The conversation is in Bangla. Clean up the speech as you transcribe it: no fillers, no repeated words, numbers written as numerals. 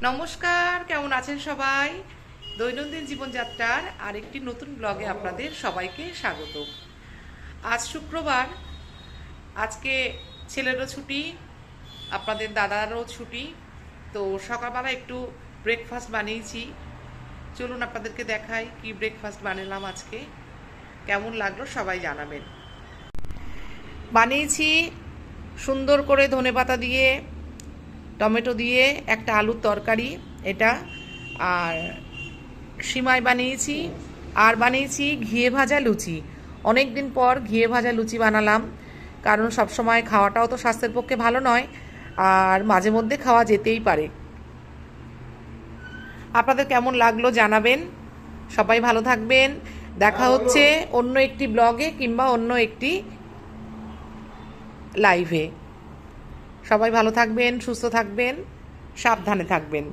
নমস্কার, কেমন আছেন সবাই? দৈনন্দিন জীবনযাত্রার আরেকটি নতুন ব্লগে আপনাদের সবাইকে স্বাগত। আজ শুক্রবার, আজকে ছেলেরও ছুটি, আপনাদের দাদারও ছুটি। তো সকালবেলা একটু ব্রেকফাস্ট বানিয়েছি। চলুন আপনাদেরকে দেখাই কি ব্রেকফাস্ট বানালাম আজকে। কেমন লাগলো সবাই জানাবেন। বানিয়েছি সুন্দর করে ধনেপাতা দিয়ে, টমেটো দিয়ে একটা আলুর তরকারি এটা, আর সিমাই বানিয়েছি, আর বানিয়েছি ঘিয়ে ভাজা লুচি। অনেক দিন পর ঘিয়ে ভাজা লুচি বানালাম, কারণ সবসময় খাওয়াটাও তো স্বাস্থ্যের পক্ষে ভালো নয়, আর মাঝে মধ্যে খাওয়া যেতেই পারে। আপনাদের কেমন লাগলো জানাবেন। সবাই ভালো থাকবেন। দেখা হচ্ছে অন্য একটি ব্লগে কিংবা অন্য একটি লাইভে। সবাই ভালো থাকবেন, সুস্থ থাকবেন, সাবধানে থাকবেন।